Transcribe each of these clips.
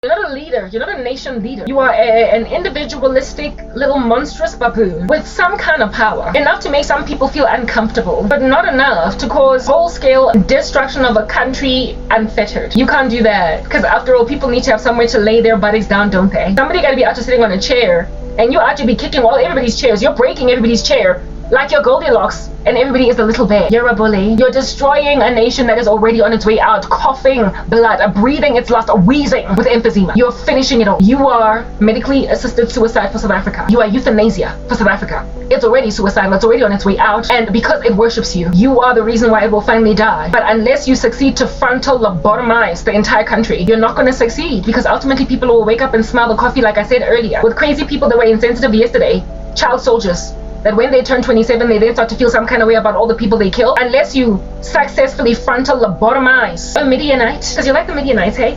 You're not a leader. You're not a nation leader. You are an individualistic little monstrous baboon with some kind of power. Enough to make some people feel uncomfortable, but not enough to cause whole-scale destruction of a country unfettered. You can't do that. Because after all, people need to have somewhere to lay their bodies down, don't they? Somebody gotta be out there sitting on a chair, and you ought to be kicking everybody's chairs. You're breaking everybody's chair. Like you're Goldilocks and everybody is the little bear. You're a bully. You're destroying a nation that is already on its way out, coughing blood, breathing its last, wheezing with emphysema. You're finishing it all. You are medically assisted suicide for South Africa. You are euthanasia for South Africa. It's already suicidal. It's already on its way out. And because it worships you, you are the reason why it will finally die. But unless you succeed to frontal lobotomize the entire country, you're not going to succeed, because ultimately people will wake up and smell the coffee, like I said earlier, with crazy people that were insensitive yesterday, child soldiers, that when they turn 27, they then start to feel some kind of way about all the people they kill. Unless you successfully frontal lobotomize a Midianite, because you like the Midianites, hey?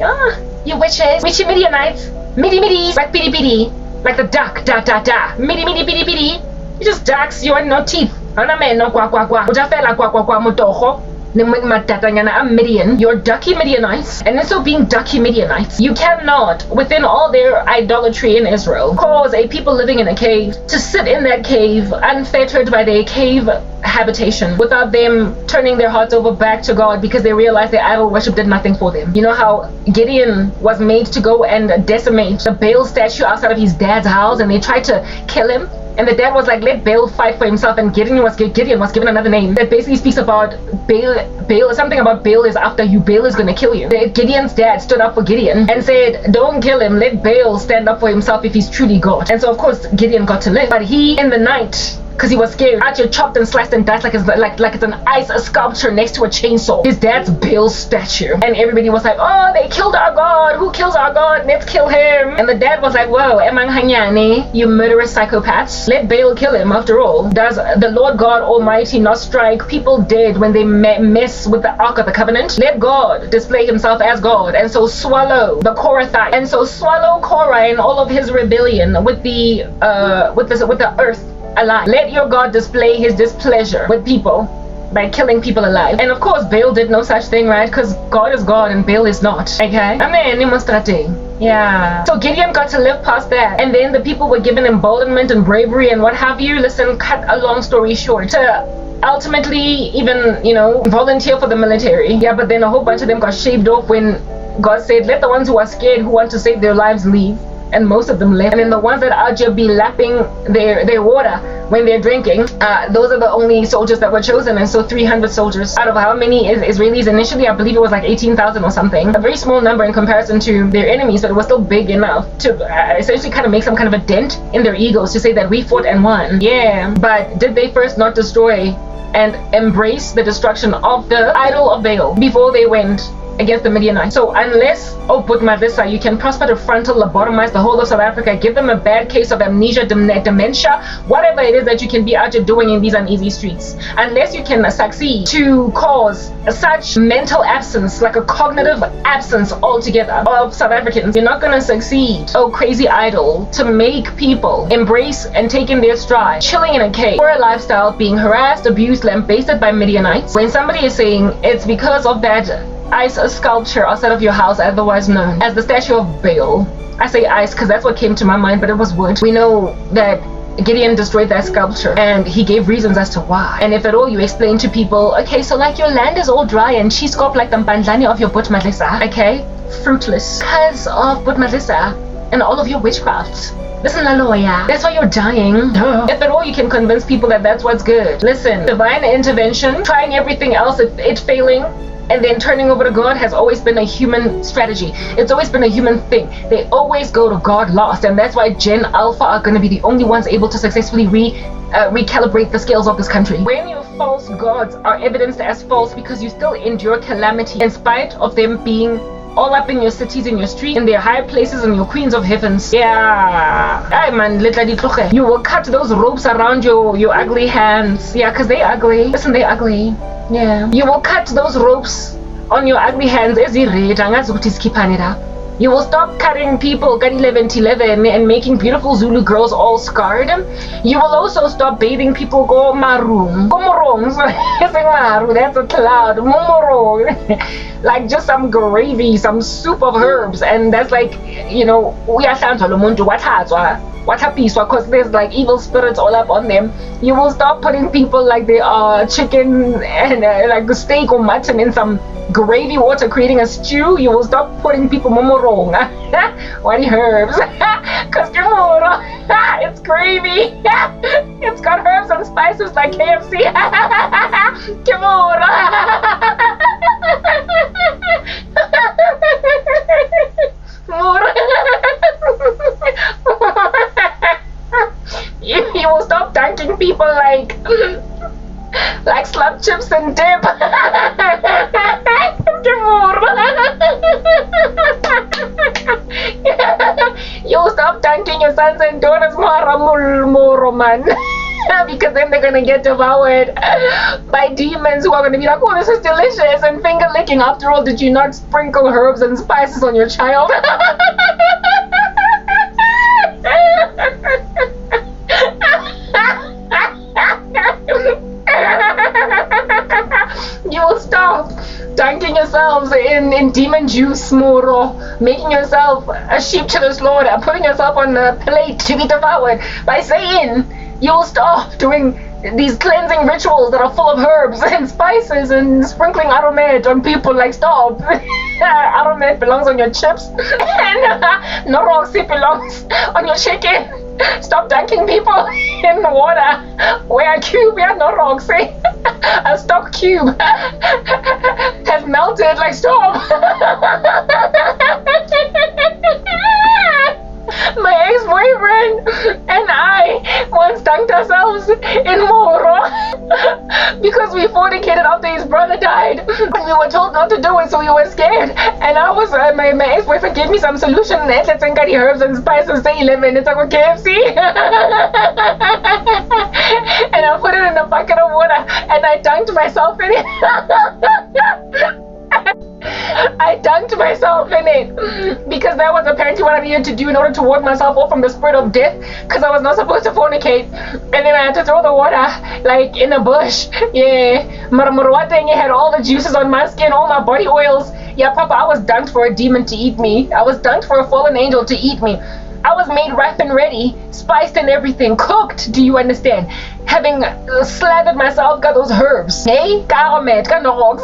You witches, witchy Midianites, middies, like pity pity, like the duck, da, middy pity pity. You just ducks, you are no teeth. No kwa. Midian, you're ducky Midianites, and instead of being ducky Midianites, you cannot, within all their idolatry in Israel, cause a people living in a cave to sit in that cave unfettered by their cave habitation without them turning their hearts over back to God, because they realized their idol worship did nothing for them. You know how Gideon was made to go and decimate the Baal statue outside of his dad's house, and they tried to kill him? And the dad was like, let Baal fight for himself, and Gideon was given another name that basically speaks about Baal, something about Baal is after you, Baal is gonna kill you. Gideon's dad stood up for Gideon and said, don't kill him, let Baal stand up for himself if he's truly God. And so of course Gideon got to live, but he in the night, because he was scared, actually chopped and sliced and diced like it's an ice sculpture next to a chainsaw, his dad's Baal statue. And everybody was like, oh, they killed our God, who kills our God, let's kill him. And the dad was like, whoa, emang hanyane, you murderous psychopaths, let Baal kill him. After all, does the Lord God Almighty not strike people dead when they mess with the Ark of the Covenant? Let God display himself as God, and so swallow the Korathite, and so swallow Korah and all of his rebellion with the earth alive. Let your God display his displeasure with people by killing people alive. And of course Baal did no such thing, right? Because God is God and Baal is not. Okay? Yeah. So Gideon got to live past that, and then the people were given emboldenment and bravery and what have you. Listen, cut a long story short, to ultimately even, volunteer for the military. Yeah, but then a whole bunch of them got shaved off when God said, let the ones who are scared, who want to save their lives, leave. And most of them left. And then the ones that are just be lapping their water when they're drinking, those are the only soldiers that were chosen. And so 300 soldiers out of how many Israelis initially? I believe it was like 18,000 or something. A very small number in comparison to their enemies, but it was still big enough to essentially kind of make some kind of a dent in their egos to say that we fought and won. Yeah, but did they first not destroy and embrace the destruction of the idol of Baal before they went against the Midianites? So unless, you can prosper to frontal lobotomize the whole of South Africa, give them a bad case of amnesia, dementia, whatever it is that you can be out there doing in these uneasy streets, unless you can succeed to cause such mental absence, like a cognitive absence altogether of South Africans, you're not going to succeed, oh crazy idol, to make people embrace and take in their stride, chilling in a cave for a lifestyle, being harassed, abused, lambasted by Midianites, when somebody is saying it's because of that ice sculpture outside of your house, otherwise known as the statue of Baal. I say ice because that's what came to my mind, but it was wood. We know that Gideon destroyed that sculpture, and he gave reasons as to why. And if at all you explain to people, okay, so like your land is all dry and she's got like the mpandlani of your Butmadlisa, okay, fruitless because of Butmadlisa and all of your witchcraft. Listen, Laloya, that's why you're dying. Duh. If at all you can convince people that that's what's good. Listen, divine intervention, trying everything else, it failing, and then turning over to God has always been a human strategy. It's always been a human thing. They always go to God last, and that's why Gen Alpha are going to be the only ones able to successfully recalibrate the scales of this country. When your false gods are evidenced as false because you still endure calamity in spite of them being all up in your cities, in your streets, in their high places, and your queens of heavens. Yeah. Ay man, you will cut those ropes around your ugly hands. Yeah, because they ugly. Listen, they ugly. Yeah. You will cut those ropes on your ugly hands. You will stop cutting people, cut 11 and making beautiful Zulu girls all scarred. You will also stop bathing people, go marung. Go morong. Maru, that's a cloud. Momorong. Like just some gravy, some soup of herbs. And that's like, you know, we are because there's like evil spirits all up on them. You will stop putting people like they are chicken and like the steak or mutton in some gravy water creating a stew. You will stop putting people momorong. What herbs? Because it's gravy. It's got herbs and spices like KFC. You will stop dunking people like slab chips and dip. You'll stop dunking your sons and daughters man. Because then they're gonna get devoured by demons who are gonna be like, oh, this is delicious, and finger licking. After all, did you not sprinkle herbs and spices on your child? You will stop dunking yourselves in demon juice, moro, making yourself a sheep to the slaughter, putting yourself on a plate to be devoured by Satan. You will stop doing these cleansing rituals that are full of herbs and spices and sprinkling aromat on people. Like, stop. Aromat belongs on your chips and Noroxy belongs on your chicken. Stop dunking people in water. Where a cube, yeah, Noroxy. A stock cube has melted. Like, stop. My ex-boyfriend and I once dunked ourselves in Moro because we fornicated after his brother died, and we were told not to do it, so we were scared. And I was my ex-boyfriend gave me some solution, let's curry herbs and spices, say 11, it's like a KFC. And I put it in a bucket of water and I dunked myself in it. I dunked myself in it because that was apparently what I needed to do in order to ward myself off from the spirit of death, because I was not supposed to fornicate. And then I had to throw the water like in a bush. Yeah, Marmuruatenge had all the juices on my skin, all my body oils. Yeah, Papa, I was dunked for a demon to eat me. I was dunked for a fallen angel to eat me. I was made ripe and ready, spiced and everything, cooked, do you understand? Having slathered myself, got those herbs. Hey, karamet, kanorok,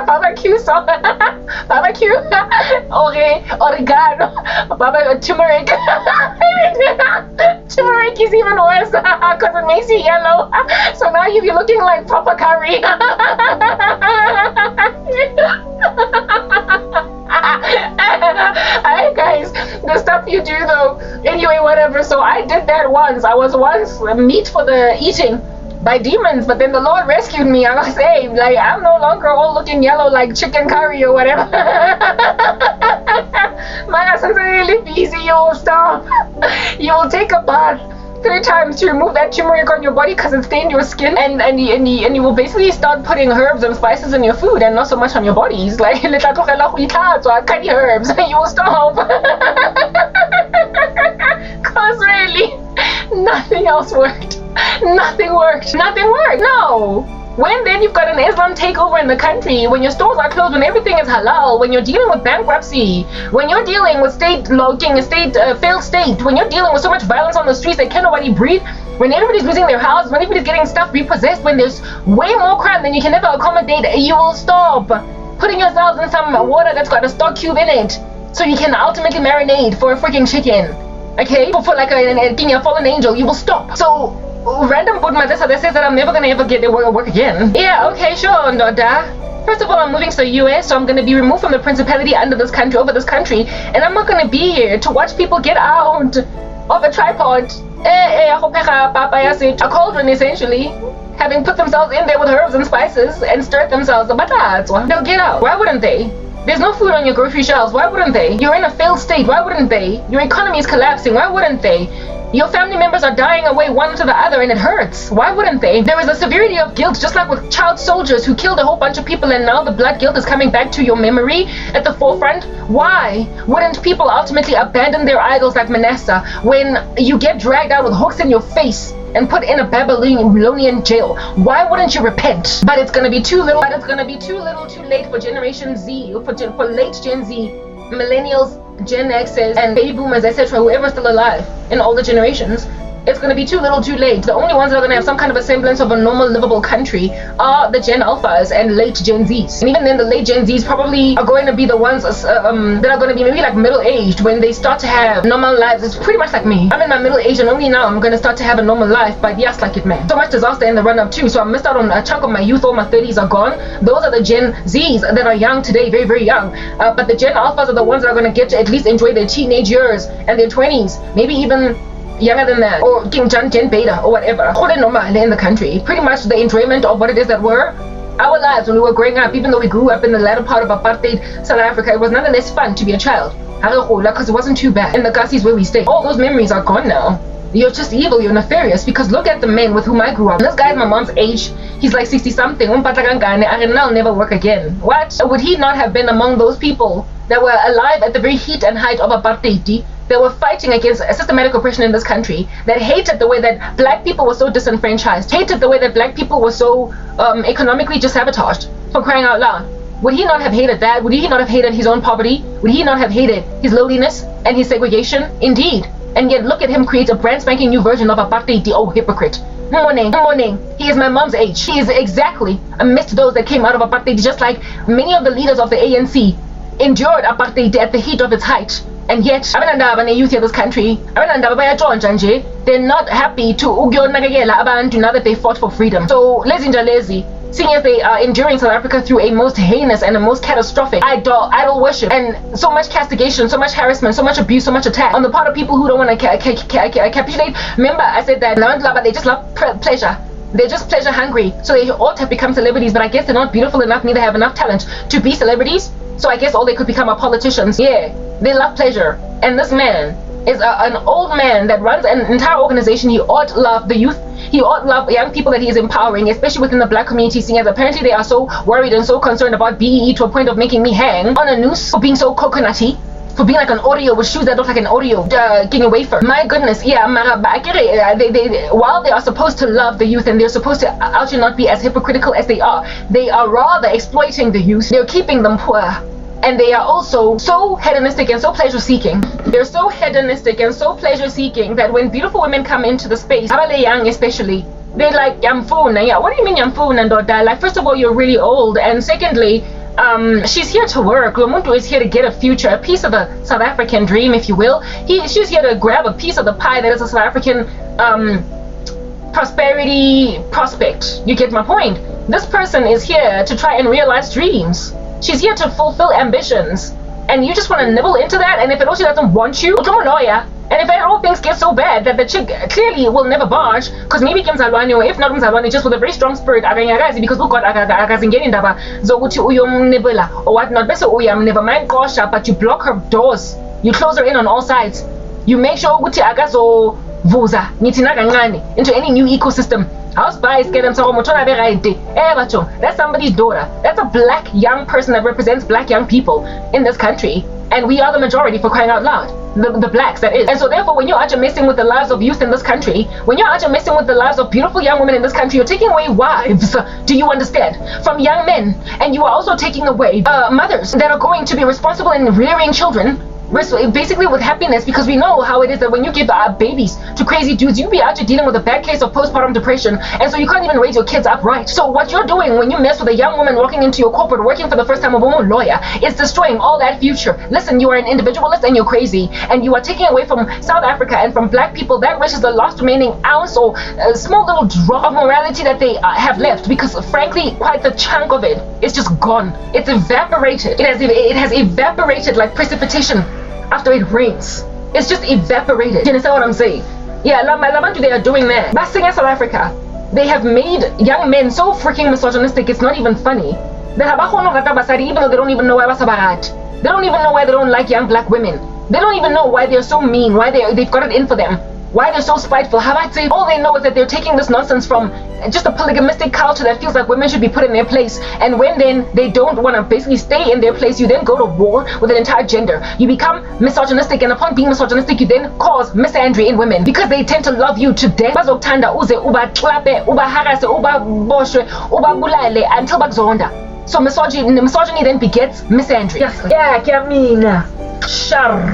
barbecue sauce, barbecue, oregano, turmeric. Turmeric is even worse because it makes you yellow. So now you'll be looking like proper curry. Alright guys, the stuff you do though. Anyway, whatever. So I did that once. I was once meat for the eating by demons, but then the Lord rescued me. I was saved. Like, I'm no longer all looking yellow like chicken curry or whatever. My essence is really busy. You will stop. You will take a bath 3 times to remove that turmeric on your body because it stained your skin, and you will basically start putting herbs and spices in your food and not so much on your bodies. Like, curry herbs. You will stop. Because really, nothing else worked. Nothing worked. Nothing worked. No. When then you've got an Islam takeover in the country, when your stores are closed, when everything is halal, when you're dealing with bankruptcy, when you're dealing with state locking, failed state, when you're dealing with so much violence on the streets that can't nobody breathe, when everybody's losing their houses, when everybody's getting stuff repossessed, when there's way more crime than you can ever accommodate, you will stop putting yourselves in some water that's got a stock cube in it, so you can ultimately marinate for a freaking chicken. Okay? For like a fallen angel, you will stop. So random Budma that says that I'm never gonna ever get to work again. Yeah, okay, sure, Ndoda. First of all, I'm moving to the US, so I'm gonna be removed from the principality over this country, and I'm not gonna be here to watch people get out of a tripod. A cauldron, essentially, having put themselves in there with herbs and spices and stirred themselves. They'll get out. Why wouldn't they? There's no food on your grocery shelves. Why wouldn't they? You're in a failed state. Why wouldn't they? Your economy is collapsing. Why wouldn't they? Your family members are dying away one to the other and it hurts. Why wouldn't they? There is a severity of guilt, just like with child soldiers who killed a whole bunch of people, and now the blood guilt is coming back to your memory at the forefront. Why wouldn't people ultimately abandon their idols like Manasseh when you get dragged out with hooks in your face and put in a Babylonian jail? Why wouldn't you repent? But it's gonna be too little. But it's gonna be too little, too late for Generation Z, for late Gen Z, millennials, Gen X's, and baby boomers, etc., whoever's still alive in all the generations. It's going to be too little too late. The only ones that are going to have some kind of a semblance of a normal livable country are the Gen Alphas and late Gen Zs. And even then, the late Gen Zs probably are going to be the ones that are going to be maybe like middle-aged when they start to have normal lives. It's pretty much like me. I'm in my middle age and only now I'm going to start to have a normal life, but yes, like it, man. So much disaster in the run-up too, so I missed out on a chunk of my youth. All my 30s are gone. Those are the Gen Zs that are young today, very, very young. But the Gen Alphas are the ones that are going to get to at least enjoy their teenage years and their 20s, maybe even younger than that, or King John Gen Beta or whatever. In the country, pretty much the enjoyment of what it is that were our lives when we were growing up. Even though we grew up in the latter part of apartheid South Africa, it was nonetheless fun to be a child, because it wasn't too bad in the Gusties where we stayed. All those memories are gone now. You're just evil, you're nefarious, because look at the men with whom I grew up. This guy's my mom's age, he's like 60 something. I'll never work again. What? Would he not have been among those people that were alive at the very heat and height of apartheid, that were fighting against systematic oppression in this country, that hated the way that black people were so disenfranchised, hated the way that black people were so economically just sabotaged, for crying out loud? Would he not have hated that? Would he not have hated his own poverty? Would he not have hated his lowliness and his segregation? Indeed. And yet look at him create a brand spanking new version of apartheid. Oh, hypocrite. Morning. He is my mom's age. He is exactly amidst those that came out of apartheid, just like many of the leaders of the ANC endured apartheid at the heat of its height. And yet, the youth of this country, they're not happy to now that they fought for freedom. So, lazy, seeing as they are enduring South Africa through a most heinous and a most catastrophic idol worship, and so much castigation, so much harassment, so much abuse, so much attack on the part of people who don't want to capitulate. Remember, I said that they just love pleasure. They're just pleasure hungry, so they ought to have become celebrities, but I guess they're not beautiful enough, neither have enough talent to be celebrities. So I guess all they could become are politicians. Yeah, they love pleasure. And this man is an old man that runs an entire organization. He ought love the youth. He ought love young people that he is empowering, especially within the black community, seeing as apparently they are so worried and so concerned about BEE to a point of making me hang on a noose for being so coconutty, for being like an Oreo with shoes that look like an Oreo getting a wafer. My goodness, yeah, while they are supposed to love the youth and they're supposed to actually not be as hypocritical as they are rather exploiting the youth. They're keeping them poor. And they are also so hedonistic and so pleasure-seeking. They're so hedonistic and so pleasure-seeking that when beautiful women come into the space, abale young especially, they're like, yamfuna. Yeah, what do you mean yamfuna, Ndoda? Like, first of all, you're really old, and secondly, she's here to work. Lomuntu is here to get a future, a piece of the South African dream, if you will. She's here to grab a piece of the pie that is a South African prosperity prospect. You get my point? This person is here to try and realize dreams. She's here to fulfill ambitions, and you just want to nibble into that. And if it also doesn't want you, become a lawyer. And if all things get so bad that the chick clearly will never barge, because maybe Mzalwane, or if not Mzalwane, just with a very strong spirit, because look God akazingeni indaba zokuthi uyomnibela or whatnot, bese uyamniba mayigqosha, but you block her doors, you close her in on all sides, you make sure ukuthi akazovuza ngithi nakancane into any new ecosystem. House buys get them so that's somebody's daughter. That's a black young person that represents black young people in this country, and we are the majority, for crying out loud. The blacks, that is. And so therefore, when you're out messing with the lives of youth in this country, when you're out messing with the lives of beautiful young women in this country, you're taking away wives, do you understand, from young men. And you are also taking away mothers that are going to be responsible in rearing children, basically with happiness, because we know how it is that when you give babies to crazy dudes, you be out here dealing with a bad case of postpartum depression, and so you can't even raise your kids up right. So what you're doing when you mess with a young woman walking into your corporate, working for the first time, a woman lawyer, is destroying all that future. Listen, you are an individualist and you're crazy, and you are taking away from South Africa and from black people that which is the last remaining ounce or a small little drop of morality that they have left, because frankly, quite the chunk of it is just gone. It's evaporated. It has evaporated like precipitation after it rains. It's just evaporated. You understand what I'm saying? Yeah, Labantu, they are doing that. Basing in South Africa, they have made young men so freaking misogynistic, it's not even funny. Even though they don't even know why they don't even know why they don't like young black women. They don't even know why they're so mean, why they've got it in for them. Why they're so spiteful? How I'd say all they know is that they're taking this nonsense from just a polygamistic culture that feels like women should be put in their place. And when then they don't want to basically stay in their place, you then go to war with an entire gender. You become misogynistic, and upon being misogynistic, you then cause misandry in women because they tend to love you to death. Bazokuthanda uze ubaklape, ubaharase, ubaboshwe, ubabulale until bakuzonda. So misogyny then begets misandry.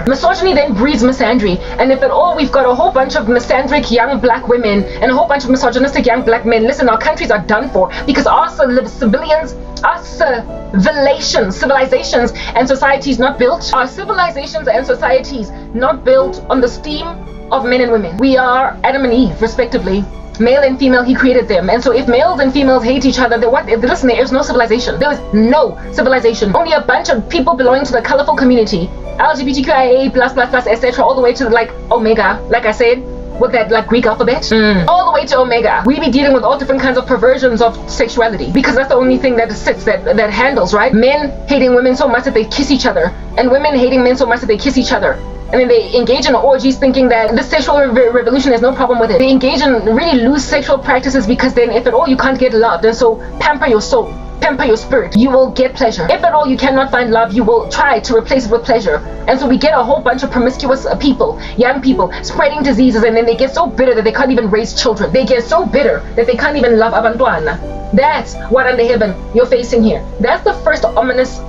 Misogyny then breeds misandry, and if at all we've got a whole bunch of misandric young black women and a whole bunch of misogynistic young black men, listen, our countries are done for because our civilizations and societies not built. Our civilizations and societies not built on the steam of men and women. We are Adam and Eve, respectively. Male and female, he created them. And so if males and females hate each other, listen, there is no civilization. There is no civilization. Only a bunch of people belonging to the colorful community, LGBTQIA+++, etc., all the way to like Omega, like I said, with that like Greek alphabet, all the way to Omega. We be dealing with all different kinds of perversions of sexuality because that's the only thing that sits, that handles, right? Men hating women so much that they kiss each other, and women hating men so much that they kiss each other. And then they engage in orgies thinking that this sexual revolution has no problem with it. They engage in really loose sexual practices because then if at all you can't get loved, and so pamper your soul, pamper your spirit, you will get pleasure. If at all you cannot find love, you will try to replace it with pleasure. And so we get a whole bunch of promiscuous people, young people, spreading diseases, and then they get so bitter that they can't even raise children. They get so bitter that they can't even love abantwana. That's what under heaven you're facing here. That's the first ominous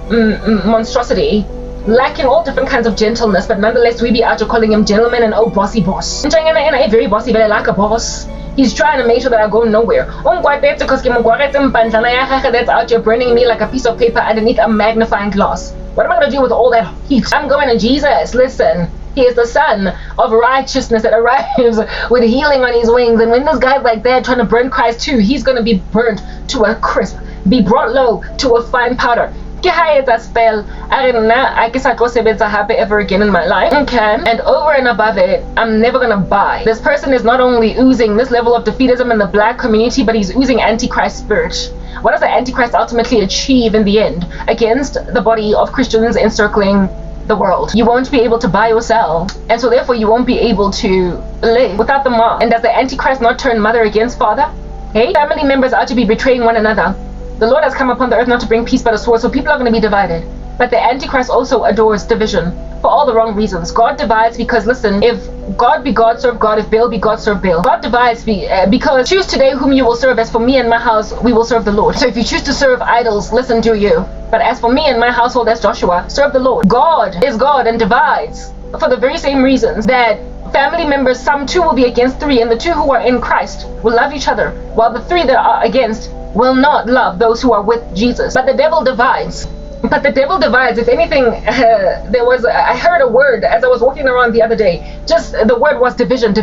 monstrosity, lacking all different kinds of gentleness, but nonetheless we be out calling him gentleman and oh bossy boss. And very bossy, but like a boss. He's trying to make sure that I go nowhere. That's out here burning me like a piece of paper underneath a magnifying glass. What am I going to do with all that heat? I'm going to Jesus. Listen, he is the son of righteousness that arrives with healing on his wings. And when this guy's like that trying to burn Christ too, he's going to be burnt to a crisp, be brought low to a fine powder. It's a spell. I can't ever again in my life. Okay. And over and above it, I'm never gonna buy. This person is not only oozing this level of defeatism in the black community, but he's oozing Antichrist spirit. What does the Antichrist ultimately achieve in the end against the body of Christians encircling the world? You won't be able to buy or sell, and so therefore you won't be able to live without the mark. And does the Antichrist not turn mother against father? Hey, family members are to be betraying one another. The Lord has come upon the earth not to bring peace but a sword, so people are going to be divided. But the Antichrist also adores division for all the wrong reasons. God divides because, listen, if God be God, serve God. If Baal be God, serve Baal. God divides because choose today whom you will serve. As for me and my house, we will serve the Lord. So if you choose to serve idols, listen, do you. But as for me and my household, as Joshua, serve the Lord. God is God and divides for the very same reasons that family members, some two will be against three, and the two who are in Christ will love each other, while the three that are against will not love those who are with Jesus. But the devil divides. If anything, I heard a word as I was walking around the other day. Just the word was division,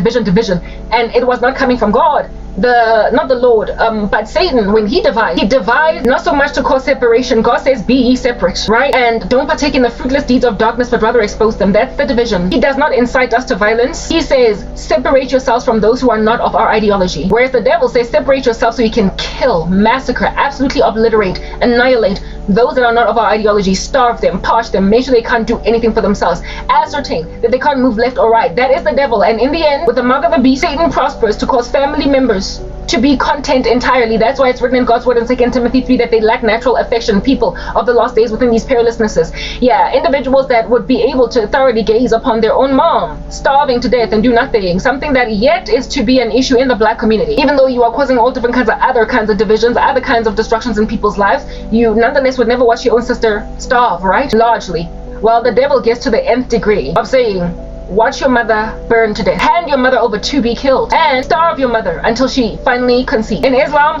and it was not coming from God. Not the Lord, but Satan. When he divides not so much to cause separation. God says, be ye separate, right? And don't partake in the fruitless deeds of darkness, but rather expose them. That's the division. He does not incite us to violence. He says, separate yourselves from those who are not of our ideology. Whereas the devil says, separate yourself so you can kill, massacre, absolutely obliterate, annihilate those that are not of our ideology, starve them, parch them, make sure they can't do anything for themselves, ascertain that they can't move left or right. That is the devil. And in the end, with the mark of the beast, Satan prospers to cause family members to be content entirely. That's why it's written in God's word in 2 Timothy 3 that they lack natural affection, people of the last days within these perilousnesses. Yeah, individuals that would be able to thoroughly gaze upon their own mom starving to death and do nothing, something that yet is to be an issue in the black community. Even though you are causing all different kinds of other kinds of divisions, other kinds of destructions in people's lives, you nonetheless would never watch your own sister starve, right? Largely. Well, the devil gets to the nth degree of saying, watch your mother burn to death, hand your mother over to be killed, and starve your mother until she finally conceives. In Islam,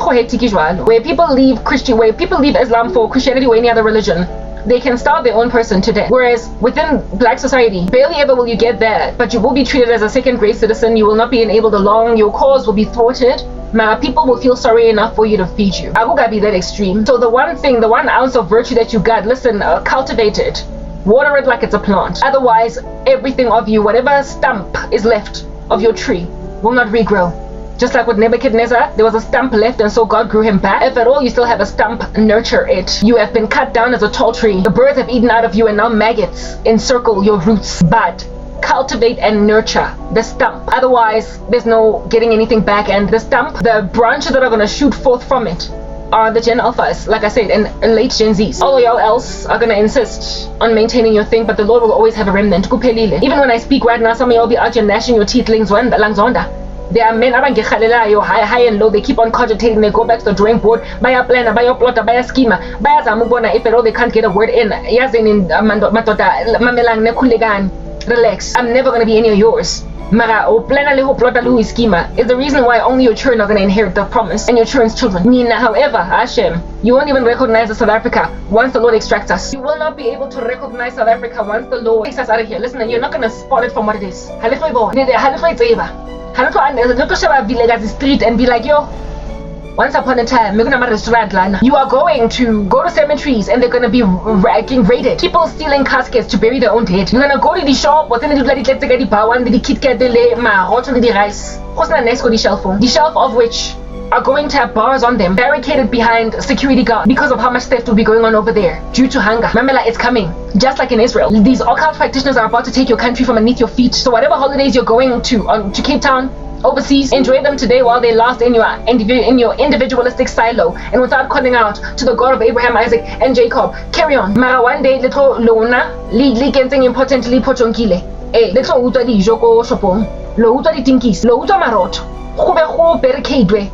where people leave Islam for Christianity or any other religion, they can starve their own person to death. Whereas within black society, barely ever will you get that, but you will be treated as a second-grade citizen. You will not be enabled along. Your cause will be thwarted. People will feel sorry enough for you to feed you. I will gotta be that extreme. So the one ounce of virtue that you got, listen, cultivate it. Water it like it's a plant. Otherwise, everything of you, whatever stump is left of your tree, will not regrow. Just like with Nebuchadnezzar, there was a stump left and so God grew him back. If at all you still have a stump, nurture it. You have been cut down as a tall tree. The birds have eaten out of you and now maggots encircle your roots. But cultivate and nurture the stump. Otherwise, there's no getting anything back. And the stump, the branches that are going to shoot forth from it, are the Gen Alphas, like I said, and late Gen Zs. All of y'all else are going to insist on maintaining your thing, but the Lord will always have a remnant. Even when I speak right now, some of y'all be out here gnashing your teeth. There are men high and low. They keep on cogitating. They go back to the drawing board. Buy a planner, buy a plotter, buy a schema, buy a zamubona. If at all they can't get a word in, relax. I'm never going to be any of yours. Mara o plana le ho plota lu schema is the reason why only your children are going to inherit the promise, and your children's children. Nina, however, Hashem, you won't even recognize South Africa once the Lord extracts us. You will not be able to recognize South Africa once the Lord takes us out of here. Listen, you're not going to spot it from what it is. Street and be like, yo, once upon a time, you are going to go to cemeteries and they're going to be getting raided. People stealing caskets to bury their own dead. You're going to go to the shop, what's in the rice. The shelf of which are going to have bars on them, barricaded behind security guards because of how much theft will be going on over there due to hunger. Mamela, it's coming. Just like in Israel. These occult practitioners are about to take your country from underneath your feet. So whatever holidays you're going to Cape Town, overseas, enjoy them today while they last in your individualistic silo and without calling out to the God of Abraham, Isaac, and Jacob. Carry on. Mara one day little lona li kenteng importantly pochonkile. Little uta di joko shopong. Lo uta di tinkis. Lo uta marot. Go barricade.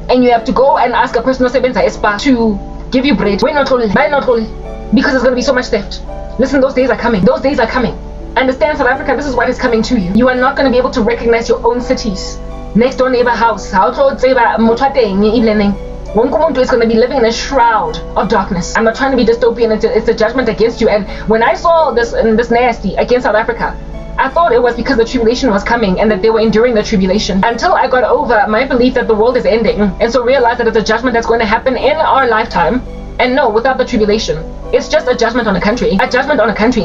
And you have to go and ask a person to give you bread. Buy not because there's going to be so much theft. Listen, those days are coming. Those days are coming. Understand, South Africa, this is what is coming to you. You are not going to be able to recognize your own cities. Next door neighbor house. Is going to be living in a shroud of darkness. I'm not trying to be dystopian. It's a judgment against you. And when I saw this nasty against South Africa, I thought it was because the tribulation was coming and that they were enduring the tribulation, until I got over my belief that the world is ending, and so realized that it's a judgment that's going to happen in our lifetime. And no, without the tribulation, it's just a judgment on a country in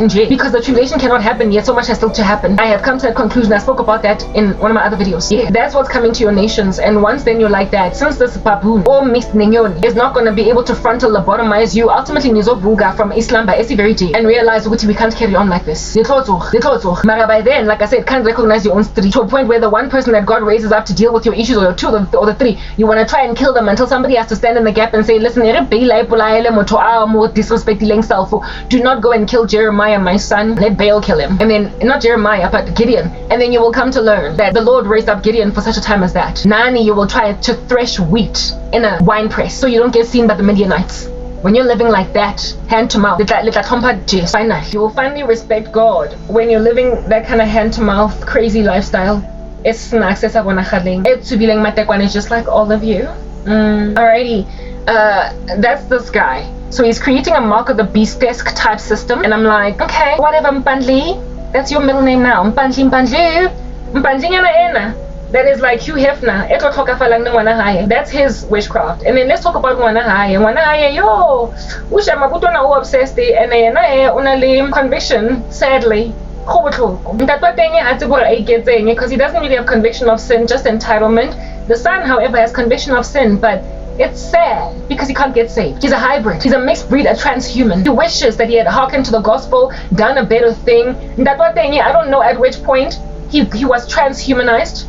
jail, because the tribulation cannot happen yet. So much has still to happen. I have come to that conclusion. I spoke about that in one of my other videos. Yeah, that's what's coming to your nations. And once then you're like that, since this baboon or mixed ninyon is not going to be able to frontal lobotomize you, ultimately nizovuga from Islam by very day and realize we can't carry on like this. Mara by then, like I said, can't recognize your own street, to a point where the one person that God raises up to deal with your issues, or your two or the three, you want to try and kill them until somebody has to stand in the gap and say, listen, disrespecting self, do not go and kill Jeremiah, my son, let Baal kill him. And then, not Jeremiah, but Gideon. And then you will come to learn that the Lord raised up Gideon for such a time as that. Nani, you will try to thresh wheat in a wine press so you don't get seen by the Midianites. When you're living like that, hand to mouth, you will finally respect God when you're living that kind of hand to mouth crazy lifestyle. It's just like all of you. Alrighty. That's this guy. So he's creating a mark of the beast-esque type system, and I'm like, okay, whatever, Mpandli. That's your middle name now. Mpandli. That is like Hugh Hefner. That's his witchcraft. And then let's talk about Ngwanahaya. Yo, obsessed, and conviction, sadly. Because he doesn't really have conviction of sin, just entitlement. The son, however, has conviction of sin, but it's sad because he can't get saved. He's a hybrid. He's a mixed breed, a transhuman. He wishes that he had hearkened to the gospel, done a better thing. I don't know at which point he was transhumanized.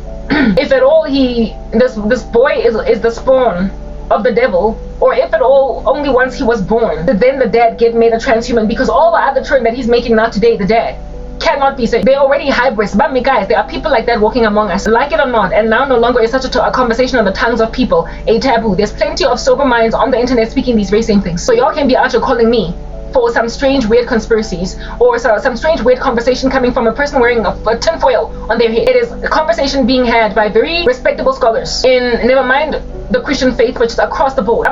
If at all this boy is the spawn of the devil, or if at all only once he was born, then the dad made a transhuman, because all the other children that he's making now today, the dad cannot be saved. They're already hybrids. But me guys, there are people like that walking among us, like it or not. And now no longer is such a conversation on the tongues of people a taboo. There's plenty of sober minds on the internet speaking these very same things. So y'all can be out here calling me for some strange weird conspiracies, or some strange weird conversation coming from a person wearing a tinfoil on their head. It is a conversation being had by very respectable scholars in, never mind the Christian faith, which is across the board.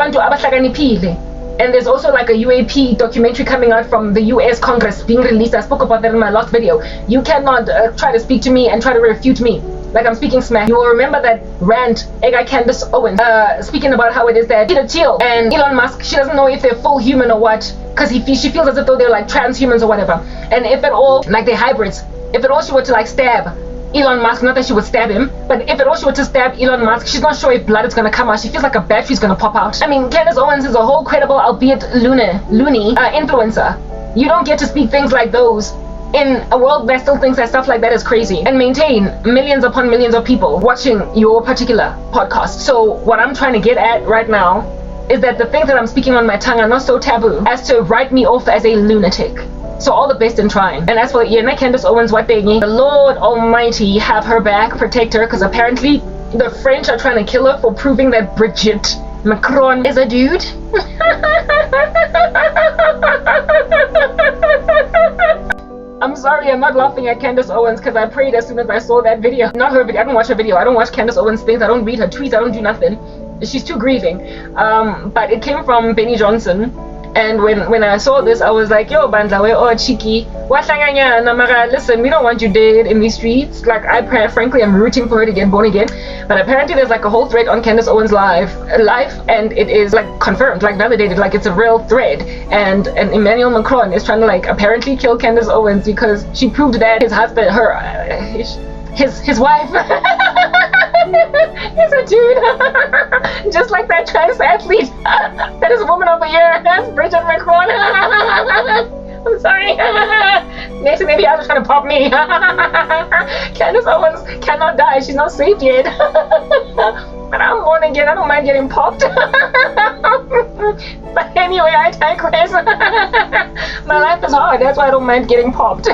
And there's also like a UAP documentary coming out from the US Congress being released. I spoke about that in my last video. You cannot try to speak to me and try to refute me like I'm speaking smack. You will remember that rant, Ega Candace Owens, speaking about how it is that Peter Thiel and Elon Musk, she doesn't know if they're full human or what, because she feels as if though they're like transhumans or whatever. And if at all, like they're hybrids, if at all she were to like stab Elon Musk, not that she would stab him, but if at all she were to stab Elon Musk, she's not sure if blood is going to come out. She feels like a battery's going to pop out. I mean, Candace Owens is a whole credible, albeit loony influencer. You don't get to speak things like those in a world that still thinks that stuff like that is crazy and maintain millions upon millions of people watching your particular podcast. So what I'm trying to get at right now is that the things that I'm speaking on my tongue are not so taboo as to write me off as a lunatic. So all the best in trying. And as for Candace Owens, what they need, the Lord Almighty have her back, protect her, because apparently the French are trying to kill her for proving that Brigitte Macron is a dude. I'm sorry, I'm not laughing at Candace Owens because I prayed as soon as I saw that video. Not her video, I don't watch her video. I don't watch Candace Owens things, I don't read her tweets, I don't do nothing. She's too grieving. But it came from Benny Johnson. And when I saw this, I was like, yo, Bandla, we oh cheeky. Listen, we don't want you dead in these streets. Like, frankly, I'm rooting for her to get born again. But apparently there's like a whole thread on Candace Owens' life, and it is like confirmed, like validated, like it's a real thread. And Emmanuel Macron is trying to like apparently kill Candace Owens because she proved that his husband, his wife is a dude. Just like that trans athlete that is Woman of the Year. That's Brigitte Macron. I'm sorry. Next maybe I was trying to pop me. Candace Owens cannot die. She's not saved yet. But I'm born again. I don't mind getting popped. But anyway, I digress. My life is hard. That's why I don't mind getting popped.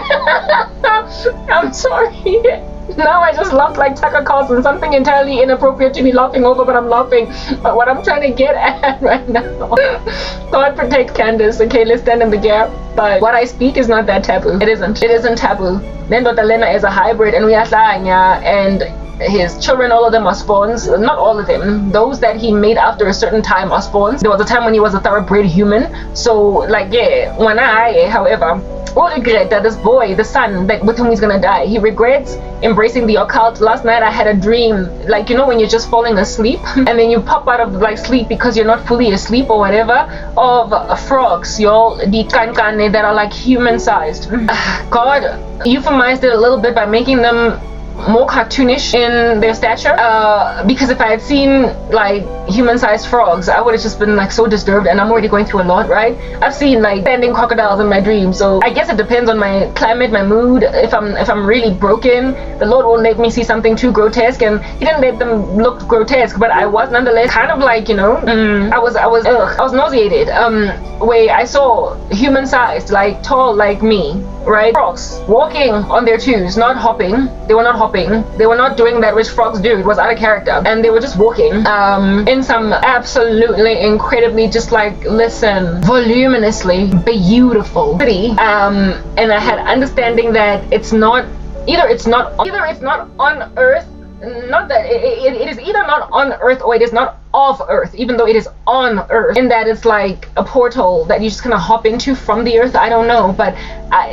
I'm sorry. Now I just laughed like Tucker Carlson, something entirely inappropriate to be laughing over, but I'm laughing. But what I'm trying to get at right now, God protect Candace, okay, let's stand in the gap. But what I speak is not that taboo. It isn't taboo. Nendo Talena is a hybrid, and we are and his children, all of them are spawns. Not all of them. Those that he made after a certain time are spawns. There was a time when he was a thoroughbred human. So, like, yeah, however, will regret that this boy, the son that with whom he's gonna die, he regrets embracing the occult. Last night I had a dream, like, you know when you're just falling asleep and then you pop out of like sleep because you're not fully asleep or whatever, of frogs, y'all, the kankane that are like human sized. God euphemized it a little bit by making them more cartoonish in their stature, because if I had seen like human-sized frogs, I would have just been like so disturbed, and I'm already going through a lot, right? I've seen like standing crocodiles in my dreams, so I guess it depends on my climate, my mood. If I'm really broken, the Lord won't let me see something too grotesque, and he didn't let them look grotesque, but I was nonetheless kind of like, I was nauseated, where I saw human-sized, like tall like me, right? Frogs walking on their twos, not hopping. They were not hopping. They were not doing that which frogs do. It was out of character, and they were just walking in some absolutely incredibly, just like, listen, voluminously beautiful city. And I had understanding that it's not on earth. Not that it is either not on earth or it is not of earth, even though it is on earth, in that it's like a portal that you just kind of hop into from the earth. I don't know, but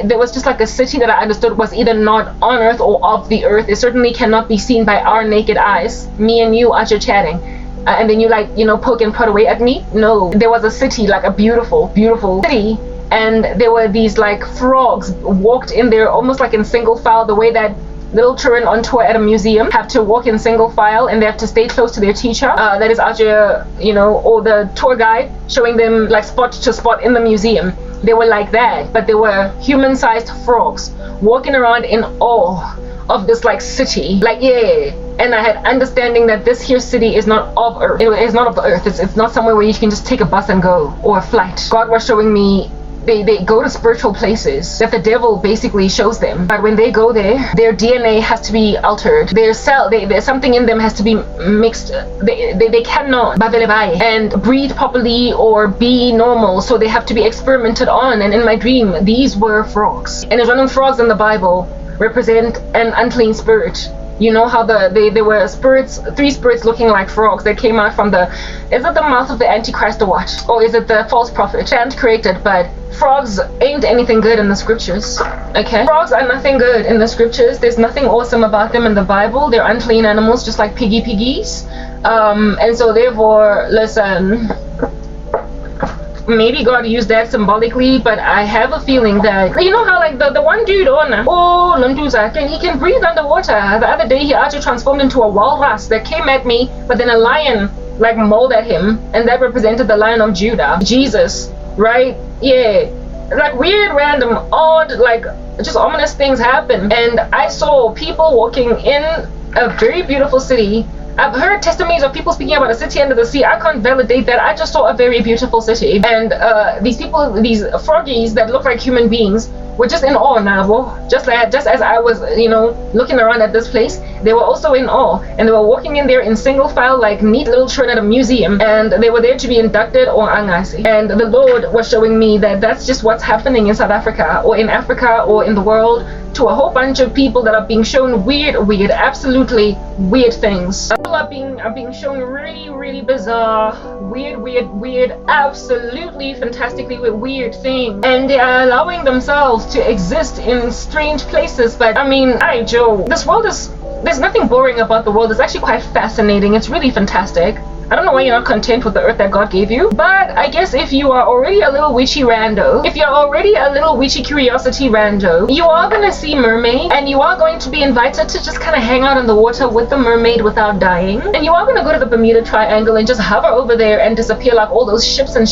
there was just like a city that I understood was either not on earth or of the earth. It certainly cannot be seen by our naked eyes, me and you out here chatting, and then you like, poke and prod away at me. No, there was a city, like a beautiful city, and there were these like frogs walked in there almost like in single file, the way that little children on tour at a museum have to walk in single file, and they have to stay close to their teacher that is out here, or the tour guide showing them like spot to spot in the museum. They were like that, but they were human-sized frogs walking around in awe of this like city, like, yeah. And I had understanding that this here city is not of earth. It is not of the earth. It's not somewhere where you can just take a bus and go, or a flight. God was showing me they go to spiritual places that the devil basically shows them, but when they go there, their DNA has to be altered, there's something in them has to be mixed. They cannot and breathe properly or be normal, so they have to be experimented on. And in my dream, these were frogs, and there's one of them frogs in the Bible represent an unclean spirit. You know how they were spirits, 3 spirits looking like frogs that came out from is it the mouth of the Antichrist or what? Or is it the false prophet? Can't correct it, but frogs ain't anything good in the scriptures, okay? Frogs are nothing good in the scriptures. There's nothing awesome about them in the Bible. They're unclean animals, just like piggies. And so therefore, listen, maybe God used that symbolically, but I have a feeling that, you know how like the one dude he can breathe underwater. The other day he actually transformed into a walrus that came at me, but then a lion like mauled at him, and that represented the Lion of Judah, Jesus, right? Yeah. like weird, random, odd, like just ominous things happen. And I saw people walking in a very beautiful city. I've heard testimonies of people speaking about a city under the sea. I can't validate that. I just saw a very beautiful city. And these people, these froggies that look like human beings, were just in awe now. Just as I was, looking around at this place, they were also in awe. And they were walking in there in single file, like neat little children at a museum. And they were there to be inducted or angasi. And the Lord was showing me that that's just what's happening in South Africa, or in Africa, or in the world, to a whole bunch of people that are being shown weird, absolutely weird things. People are being shown really, really bizarre, weird, absolutely fantastically weird things. And they are allowing themselves to exist in strange places. But I mean, Joe, this world there's nothing boring about the world. It's actually quite fascinating. It's really fantastic. I don't know why you're not content with the earth that God gave you, but I guess if you are already a little witchy rando, if you're already a little witchy curiosity rando, you are going to see mermaid, and you are going to be invited to just kind of hang out in the water with the mermaid without dying, and you are going to go to the Bermuda Triangle and just hover over there and disappear like all those ships and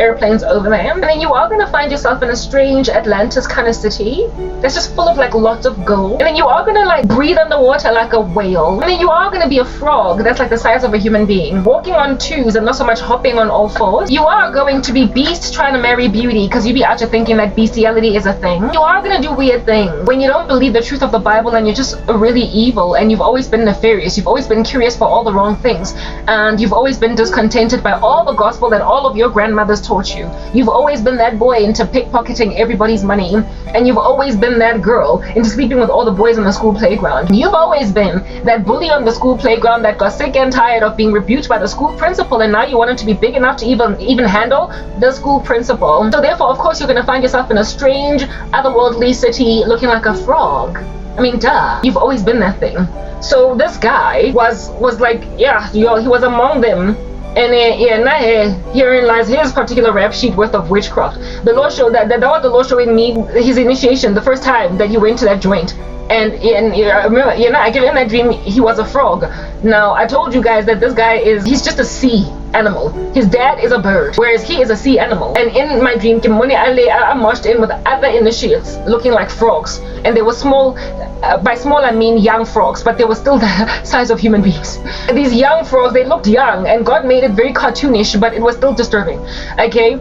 airplanes over there, and then you are going to find yourself in a strange Atlantis kind of city that's just full of like lots of gold, and then you are going to like breathe underwater like a whale, and then you are going to be a frog that's like the size of a human being, walking on twos and not so much hopping on all fours. You are going to be beast trying to marry beauty, because you be out here thinking that bestiality is a thing. You are going to do weird things when you don't believe the truth of the Bible, and you're just really evil, and you've always been nefarious, you've always been curious for all the wrong things, and you've always been discontented by all the gospel that all of your grandmothers taught you. You've always been that boy into pickpocketing everybody's money, and you've always been that girl into sleeping with all the boys on the school playground. You've always been that bully on the school playground that got sick and tired of being rebuked by the school principal, and now you want him to be big enough to even handle the school principal. So therefore, of course, you're going to find yourself in a strange, otherworldly city looking like a frog. I mean, duh. You've always been that thing. So this guy was like, yeah, he was among them. And herein lies his particular rap sheet worth of witchcraft. The Lord showed that was the Lord showing me his initiation the first time that he went to that joint. And remember, I gave him that dream, he was a frog. Now, I told you guys that this guy he's just a sea animal. His dad is a bird, whereas he is a sea animal. And in my dream, I marched in with other initiates looking like frogs. And they were small, by small I mean young frogs, but they were still the size of human beings. These young frogs, they looked young, and God made it very cartoonish, but it was still disturbing. Okay?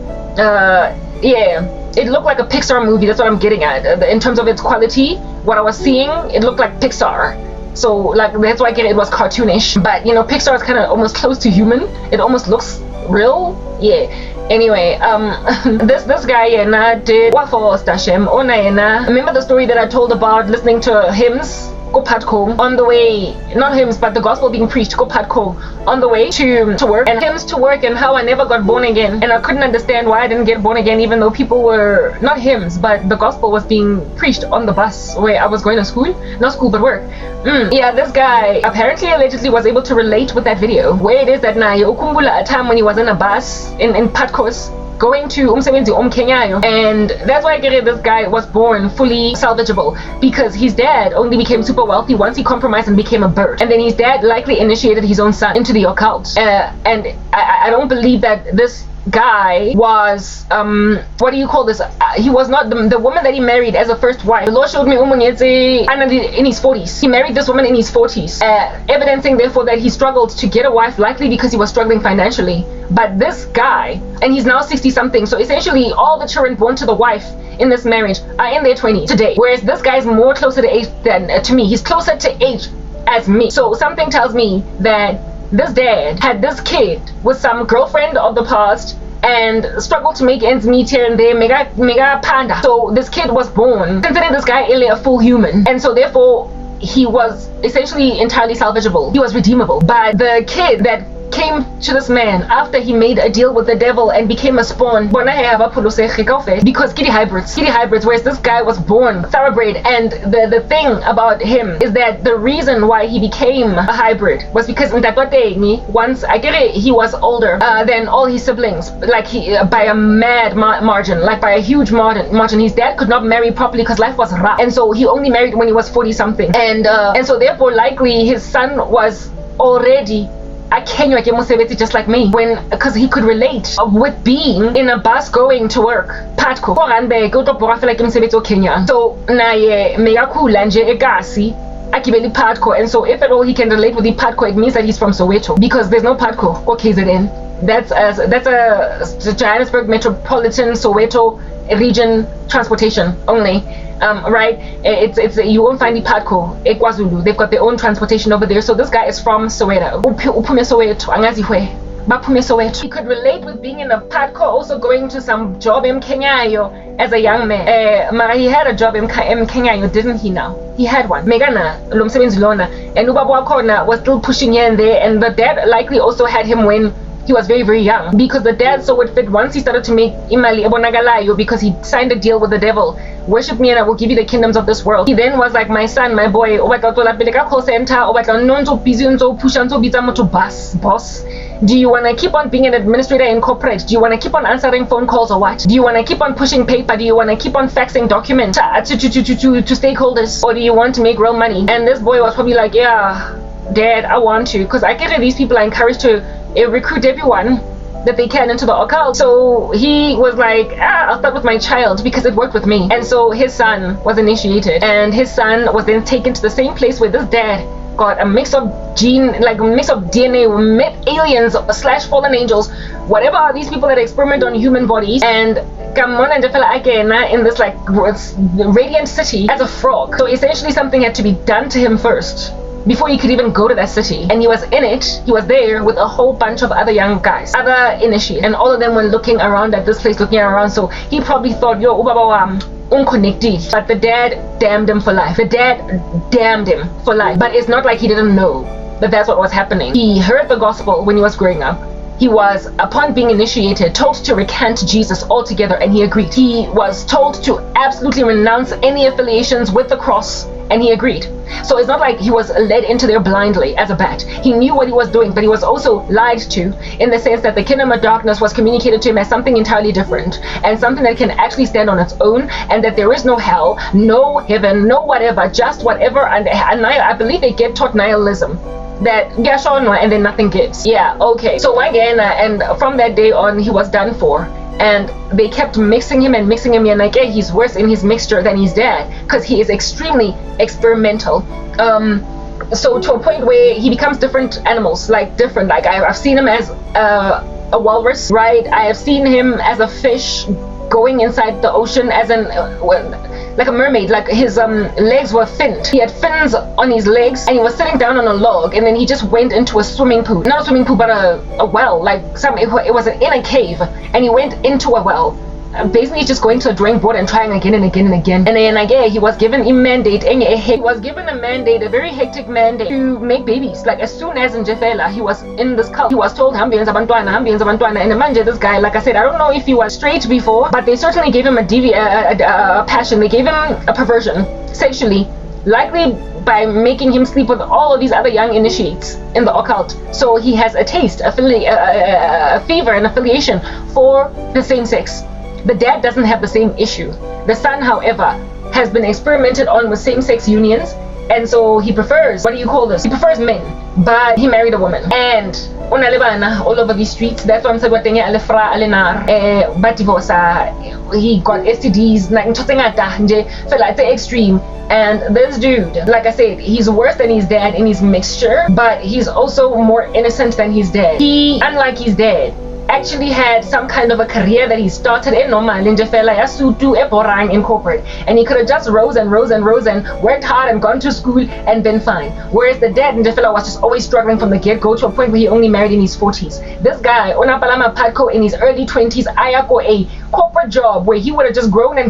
It looked like a Pixar movie, that's what I'm getting at. In terms of its quality, what I was seeing, it looked like Pixar. So, like, that's why I get it was cartoonish. But, Pixar is kind of almost close to human. It almost looks real. Yeah. Anyway, this guy, did Wafo Stashem, remember the story that I told about listening to hymns? On the way, not hymns, but the gospel being preached, on the way to work, and hymns to work, and how I never got born again, and I couldn't understand why I didn't get born again, even though people were, not hymns, but the gospel was being preached on the bus where I was going to school, not school but work. Yeah, this guy apparently allegedly was able to relate with that video, where it is that na ukumbula a time when he was in a bus in Patkos, going to umsebenzi omkenyayo, and that's why I get it, this guy was born fully salvageable, because his dad only became super wealthy once he compromised and became a bird, and then his dad likely initiated his own son into the occult, and I don't believe that this guy was what do you call this, he was not the woman that he married as a first wife. The Lord showed me in his 40s. He married this woman in his 40s, evidencing therefore that he struggled to get a wife, likely because he was struggling financially. But this guy, and he's now 60 something, so essentially all the children born to the wife in this marriage are in their 20s today, whereas this guy is more closer to age than to me. He's closer to age as me. So something tells me that this dad had this kid with some girlfriend of the past and struggled to make ends meet here and there, mega panda. So this kid was born considering this guy a full human, and so therefore he was essentially entirely salvageable. He was redeemable. But the kid that came to this man after he made a deal with the devil and became a spawn, because kitty hybrids, whereas this guy was born thoroughbred. And the thing about him is that the reason why he became a hybrid was because once I get it, he was older than all his siblings, like by a mad margin, like by a huge margin. His dad could not marry properly because life was rough, and so he only married when he was 40 something, and so therefore likely his son was already I can you get just like me because he could relate with being in a bus going to work. Patko Kenya. So naye megakula nje egasi akibeli Patko, and so if at all he can relate with the Patko, it means that he's from Soweto, because there's no Patko or KZN. That's a Johannesburg Metropolitan Soweto region transportation only. Right? It's you won't find the Patco eKwaZulu. They've got their own transportation over there. So this guy is from Soweto. Uphume Soweto, angazi hwe. Baphume Soweto. He could relate with being in a Patco, also going to some job in Kenya as a young man. Mara, he had a job in Kenya, didn't he now? He had one. Megana, lomsebenzi lona. And ubaba wakhona was still pushing here and there, and the dad likely also had him when he was very, very young, because the dad saw it fit once he started to make imali ebonagalayo, because he signed a deal with the devil. Worship me and I will give you the kingdoms of this world. He then was like, my son, my boy, boss. Do you want to keep on being an administrator in corporate? Do you want to keep on answering phone calls or what? Do you want to keep on pushing paper? Do you want to keep on faxing documents to stakeholders? Or do you want to make real money? And this boy was probably like, yeah, Dad, I want to, because I get that these people are encouraged to recruit everyone that they can into the occult. So he was like, I'll start with my child, because it worked with me. And so his son was initiated, and his son was then taken to the same place where this dad got a mix of DNA, met aliens / fallen angels, whatever, these people that experiment on human bodies, and in this like radiant city as a frog. So essentially something had to be done to him first before he could even go to that city. And he was in it, he was there with a whole bunch of other young guys, other initiates, and all of them were looking around at this place, looking around. So he probably thought, yo, ubaba unconnected. But the dad damned him for life. The dad damned him for life. But it's not like he didn't know that that's what was happening. He heard the gospel when he was growing up. He was, upon being initiated, told to recant Jesus altogether, and he agreed. He was told to absolutely renounce any affiliations with the cross, and he agreed. So it's not like he was led into there blindly as a bat. He knew what he was doing, but he was also lied to, in the sense that the kingdom of darkness was communicated to him as something entirely different, and something that can actually stand on its own, and that there is no hell, no heaven, no whatever, just whatever. And I believe they get taught nihilism, that and then nothing gives. Yeah, okay. So again, and from that day on, he was done for. And they kept mixing him, and like, yeah, he's worse in his mixture than his dad, because he is extremely experimental. So to a point where he becomes different animals, like I've seen him as a walrus, right? I have seen him as a fish going inside the ocean, as an like a mermaid. Like his legs were finned. He had fins on his legs, and he was sitting down on a log, and then he just went into a swimming pool. Not a swimming pool, but a well, like it was in a cave, and he went into a well. Basically just going to a drawing board and trying again and again and again. And then again, he was given a mandate, a very hectic mandate, to make babies. Like as soon as in Jefela, he was in this cult. He was told hambians abantwana, and manje, this guy, like I said, I don't know if he was straight before, but they certainly gave him a passion. They gave him a perversion sexually, likely by making him sleep with all of these other young initiates in the occult. So he has a taste, a fever, and affiliation for the same sex. The dad doesn't have the same issue. The son, however, has been experimented on with same-sex unions, and so he prefers, what do you call this? He prefers men, but he married a woman. And all over these streets, that's why I'm saying but divorce, he got STDs, it's extreme. And this dude, like I said, he's worse than his dad in his mixture, but he's also more innocent than his dad. He, unlike his dad, actually had some kind of a career that he started in in corporate, and he could have just rose and worked hard and gone to school and been fine. Whereas the dad in Jefela was just always struggling from the get-go, to a point where he only married in his 40s. This guy, Onapalama Padko, in his early 20s, ayako a corporate job where he would have just grown and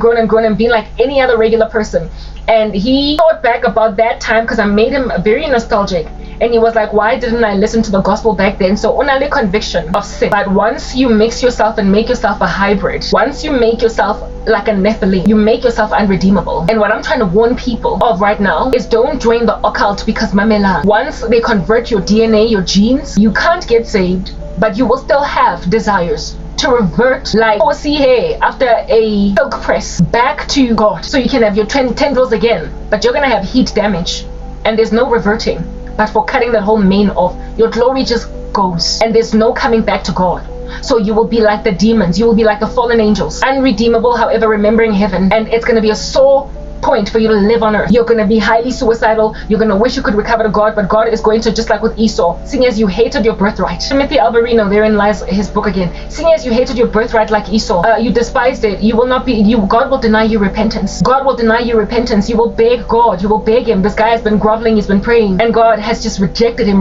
been like any other regular person. And he thought back about that time, because I made him very nostalgic. And he was like, why didn't I listen to the gospel back then? So only conviction of sin. But once you mix yourself and make yourself a hybrid, once you make yourself like a Nephilim, you make yourself unredeemable. And what I'm trying to warn people of right now is, don't join the occult, because mamela, once they convert your DNA, your genes, you can't get saved, but you will still have desires to revert, like after a silk press, back to God, so you can have your tendrils again. But you're gonna have heat damage, and there's no reverting. But for cutting that whole mane off, your glory just goes, and there's no coming back to God. So you will be like the demons, you will be like the fallen angels, unredeemable, however, remembering heaven, and it's going to be a sore point for you to live on earth. You're going to be highly suicidal, you're going to wish you could recover to God, but God is going to, just like with Esau, seeing as you hated your birthright. Timothy Alberino, therein lies his book again. Seeing as you hated your birthright like Esau, you despised it, you will not be, God will deny you repentance. God will deny you repentance. You will beg God, you will beg him. This guy has been groveling, he's been praying, and God has just rejected him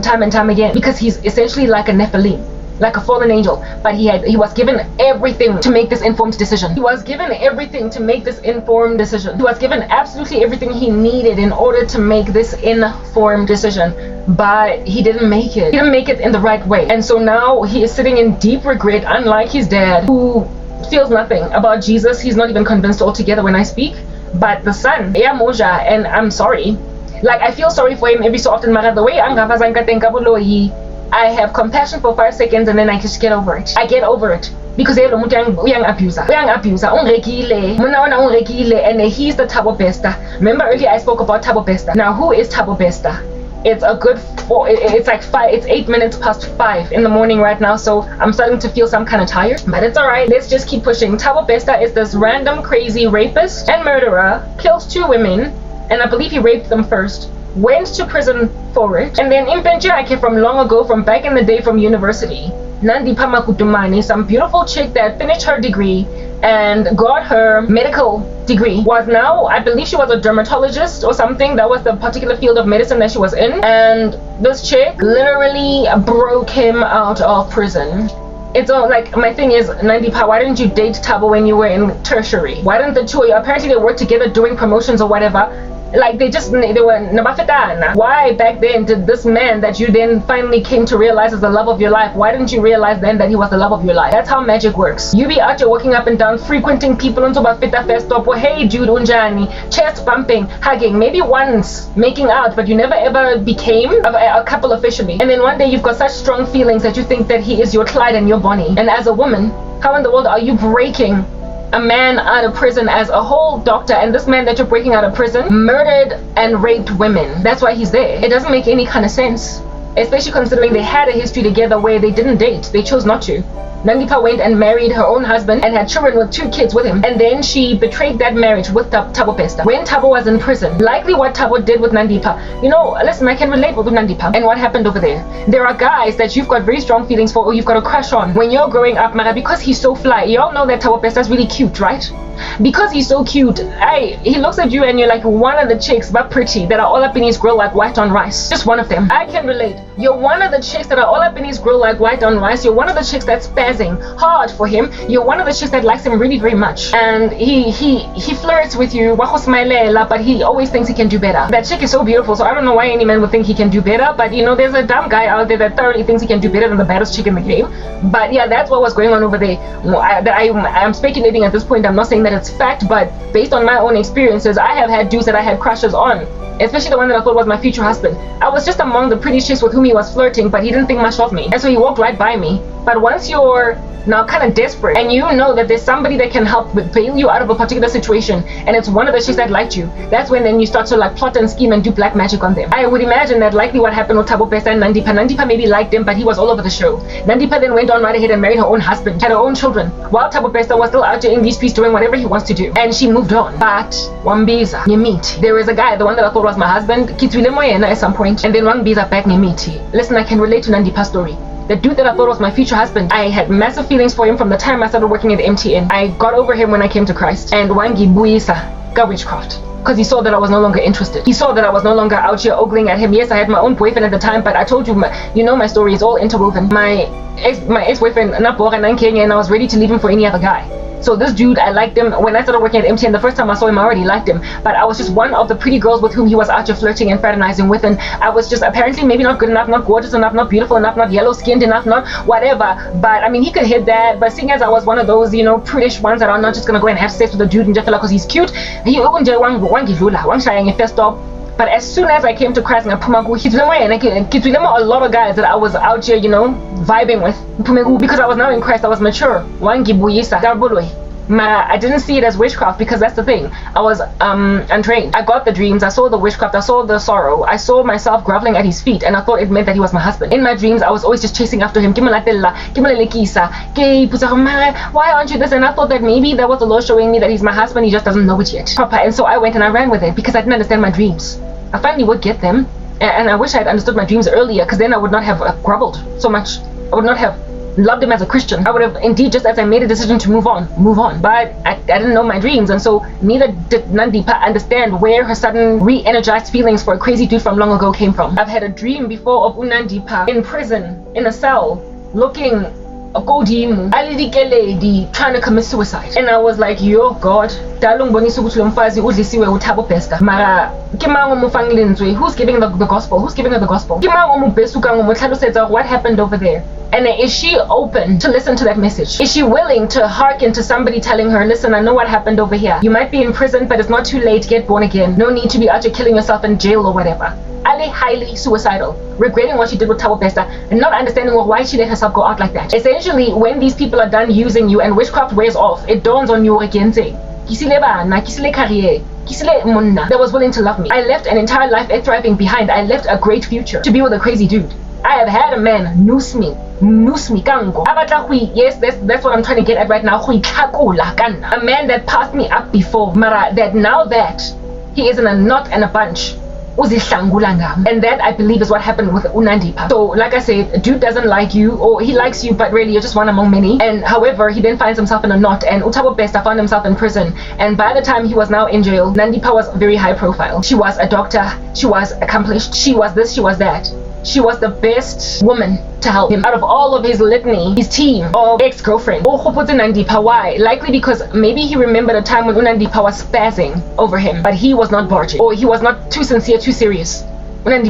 time and time again, because he's essentially like a Nephilim, like a fallen angel, but he was given everything to make this informed decision. He was given everything to make this informed decision. He was given absolutely everything he needed in order to make this informed decision, but he didn't make it. He didn't make it in the right way, and so now he is sitting in deep regret, unlike his dad, who feels nothing about Jesus. He's not even convinced altogether when I speak. But the son, Moja, and I'm sorry, like, I feel sorry for him every so often, the way I have compassion for 5 seconds and then I just get over it. I get over it. Because uyang abuser, and he's the Thabo Bester. Remember earlier I spoke about Thabo Bester. Now who is Thabo Bester? It's a good it's 8 minutes past 5 in the morning right now, so I'm starting to feel some kind of tired, but it's alright. Let's just keep pushing. Thabo Bester is this random crazy rapist and murderer, killed 2 women, and I believe he raped them first, went to prison for it, and then Impenjake from long ago, from back in the day, from university, Nandi Pamakutumani, some beautiful chick that finished her degree and got her medical degree, was now, I believe she was a dermatologist or something. That was the particular field of medicine that she was in, and this chick literally broke him out of prison. It's all like, my thing is, Nandipa, why didn't you date Thabo when you were in tertiary? Why didn't the two of you, apparently they worked together doing promotions or whatever, like they were nabafetana. Why back then did this man that you then finally came to realize is the love of your life, why didn't you realize then that he was the love of your life? That's how magic works. You be out there walking up and down, frequenting people into bafeta first stop, well, hey dude, unjani, chest bumping, hugging, maybe once making out, but you never ever became a couple officially. And then one day you've got such strong feelings that you think that he is your Clyde and your Bonnie. And as a woman, how in the world are you breaking a man out of prison as a whole doctor, and this man that you're breaking out of prison murdered and raped women? That's why he's there. It doesn't make any kind of sense, especially considering they had a history together where they didn't date. They chose not to. Nandipa went and married her own husband and had children with 2 kids with him, and then she betrayed that marriage with Thabo Bester when Thabo was in prison. Likely what Thabo did with Nandipa. You know, listen, I can relate with Nandipa and what happened over there. There are guys that you've got very strong feelings for, or you've got a crush on when you're growing up, Mara, because he's so fly. You all know that Thabo Bester is really cute, right? Because he's so cute, he looks at you and you're like one of the chicks, but pretty, that are all up in his grill like white on rice. Just one of them. I can relate. You're one of the chicks that are all up in his grill like white on rice. You're one of the chicks that's spazzing hard for him. You're one of the chicks that likes him really very much, and he flirts with you, but he always thinks he can do better. That chick is so beautiful, so I don't know why any man would think he can do better, but you know, there's a dumb guy out there that thoroughly thinks he can do better than the baddest chick in the game. But yeah, that's what was going on over there. I'm speculating at this point. I'm not saying that it's fact, but based on my own experiences, I have had dudes that I had crushes on, especially the one that I thought was my future husband. I was just among the pretty chicks with whom he was flirting, but he didn't think much of me, and so he walked right by me. But once you're now kind of desperate and you know that there's somebody that can help bail you out of a particular situation, and it's one of the chicks that liked you, that's when then you start to like plot and scheme and do black magic on them. I would imagine that likely what happened with Thabo Bester and Nandipa. Nandipa maybe liked him, but he was all over the show. Nandipa then went on right ahead and married her own husband, had her own children, while Thabo Bester was still out there in these streets doing whatever he wants to do, and she moved on. But Wambiza, Nyemiti, there is a guy, the one that I thought was my husband, Kitwile Moyena at some point, and then Wambiza back Nyemiti. Listen, I can relate to Nandipa's story. The dude that I thought was my future husband, I had massive feelings for him from the time I started working at MTN. I got over him when I came to Christ. And Wangi Buisa got witchcraft, because he saw that I was no longer interested. He saw that I was no longer out here ogling at him. Yes, I had my own boyfriend at the time, but I told you, you know, my story is all interwoven. My ex-boyfriend, and I was ready to leave him for any other guy. So this dude, I liked him. When I started working at MTN, the first time I saw him, I already liked him. But I was just one of the pretty girls with whom he was out here flirting and fraternizing with. And I was just apparently maybe not good enough, not gorgeous enough, not beautiful enough, not yellow-skinned enough, not whatever. But I mean, he could hit that. But seeing as I was one of those, you know, prettish ones that are not just going to go and have sex with a dude and just feel like because he's cute, he wouldn't just one shy first stop. But as soon as I came to Christ, and a lot of guys that I was out here, you know, vibing with, because I was now in Christ, I was mature. I didn't see it as witchcraft because that's the thing. I was untrained. I got the dreams. I saw the witchcraft. I saw the sorrow. I saw myself groveling at his feet, and I thought it meant that he was my husband. In my dreams, I was always just chasing after him. Why aren't you this? And I thought that maybe that was the Lord showing me that he's my husband. He just doesn't know it yet. And so I went and I ran with it because I didn't understand my dreams. I finally would get them, and I wish I had understood my dreams earlier, because then I would not have grumbled so much. I would not have loved him as a Christian. I would have indeed, just as I made a decision to move on. But I didn't know my dreams, and so neither did Nandipa understand where her sudden re-energized feelings for a crazy dude from long ago came from. I've had a dream before of Unandipa in prison, in a cell, looking a Kodimu, lady trying to commit suicide. And I was like, yo God, who's giving the gospel? Who's giving her the gospel? What happened over there? And is she open to listen to that message? Is she willing to hearken to somebody telling her, listen, I know what happened over here. You might be in prison, but it's not too late to get born again. No need to be out here killing yourself in jail or whatever. Ali highly suicidal, regretting what she did with Thabo Bester and not understanding why she let herself go out like that. Essentially, when these people are done using you and witchcraft wears off, it dawns on you again, say, that was willing to love me. I left an entire life thriving behind. I left a great future to be with a crazy dude. I have had a man noose me kango. Yes, that's what I'm trying to get at right now. A man that passed me up before, Mara, that now that he is in a knot and a bunch. And that, I believe, is what happened with Unandipa. So, like I said, a dude doesn't like you, or he likes you, but really you're just one among many. And however, he then finds himself in a knot, and Thabo Bester found himself in prison. And by the time he was now in jail, Nandipa was very high profile. She was a doctor, she was accomplished, she was this, she was that. She was the best woman to help him out of all of his litany, his team of ex-girlfriends. Why? Likely because maybe he remembered a time when Unandipa was spazzing over him, but he was not barging, or he was not too sincere, too serious. And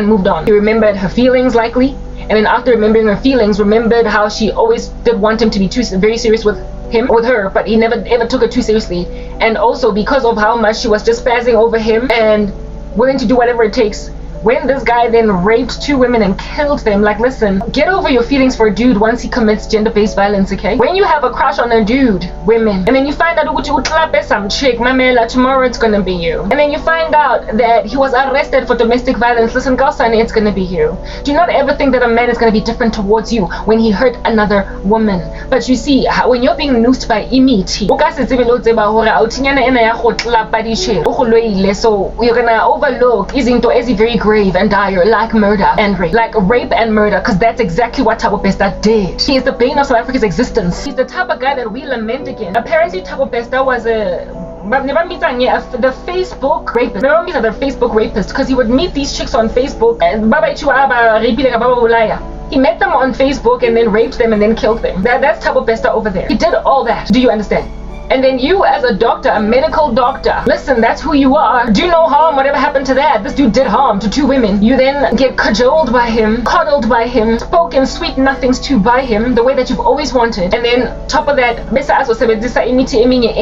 moved on. He remembered her feelings, likely, and then after remembering her feelings, remembered how she always did want him to be very serious with her, but he never ever took her too seriously. And also because of how much she was just spazzing over him and willing to do whatever it takes. When this guy then raped 2 women and killed them, like, listen, get over your feelings for a dude once he commits gender-based violence, okay? When you have a crush on a dude, women, and then you find out some chick, mamela, tomorrow it's gonna be you. And then you find out that he was arrested for domestic violence, listen, Galsani, it's gonna be you. Do not ever think that a man is gonna be different towards you when he hurt another woman. But you see, when you're being noosed by imiti, so you're gonna overlook izinto ezi very grave and dire, like murder and rape, because that's exactly what Thabo Bester did. He is the bane of South Africa's existence. He's the type of guy that we lament against. Apparently Thabo Bester was the Facebook rapist. The Facebook rapist, because he would meet these chicks on Facebook and he met them on Facebook and then raped them and then killed them. That's Thabo Bester over there. He did all that. Do you understand? And then you as a doctor, a medical doctor, listen, that's who you are. Do no harm, whatever happened to that. This dude did harm to 2 women. You then get cajoled by him, coddled by him, spoken sweet nothings to by him, the way that you've always wanted. And then top of that,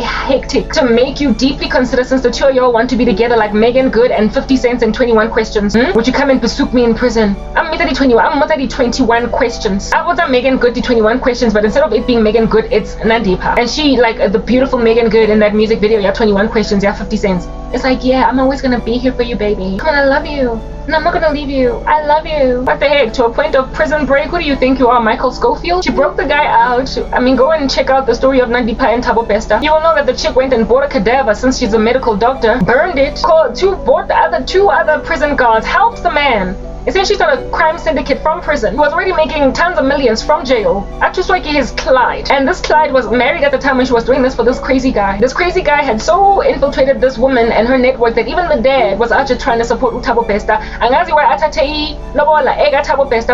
hectic to make you deeply consider, since the 2 of y'all want to be together like Megan Good and 50 Cent and 21 Questions. Would you come and pursue me in prison? I'm 21 questions. I was Megan Good, the 21 questions, but instead of it being Megan Good, it's Nandipa. And she, like the beautiful Megan Good in that music video, 21 questions, 50 cents. It's like, yeah, I'm always gonna be here for you, baby. Come on, I love you. No, I'm not gonna leave you. I love you. What the heck? To a point of prison break? Who do you think you are, Michael Schofield? She broke the guy out. I mean, go and check out the story of Nandipa and Thabo Bester. You will know that the chick went and bought a cadaver, since she's a medical doctor, burned it, bought the 2 other prison guards, helped the man. Essentially started a crime syndicate from prison. He was already making tons of millions from jail. Atuswaki is Clyde. And this Clyde was married at the time when she was doing this for this crazy guy. This crazy guy had so infiltrated this woman and her network that even the dad was actually trying to support Thabo Bester.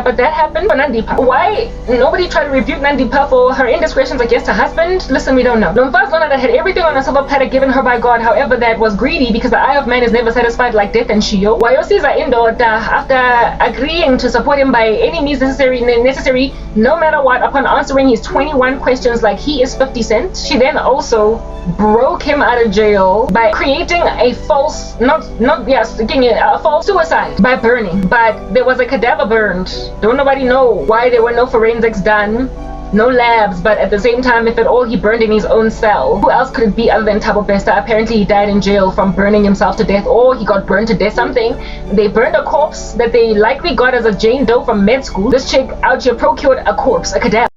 But that happened for Nandipa. Why nobody tried to rebuke Nandipa for her indiscretions against her husband? Listen, we don't know. Nomfa's Lona that had everything on a silver platter given her by God, however that was greedy, because the eye of man is never satisfied, like death and Shio. Wayosiza Indota, after agreeing to support him by any means necessary, no matter what, upon answering his 21 questions like he is 50 Cent, she then also broke him out of jail by creating a false, a false suicide by burning. But there was a cadaver burned. Don't nobody know why there were no forensics done. no labs, but at the same time, if at all, he burned in his own cell. Who else could it be other than Thabo Bester? Apparently he died in jail from burning himself to death, or he got burned to death, something. They burned a corpse that they likely got as a Jane Doe from med school. This chick out here procured a corpse, a cadaver.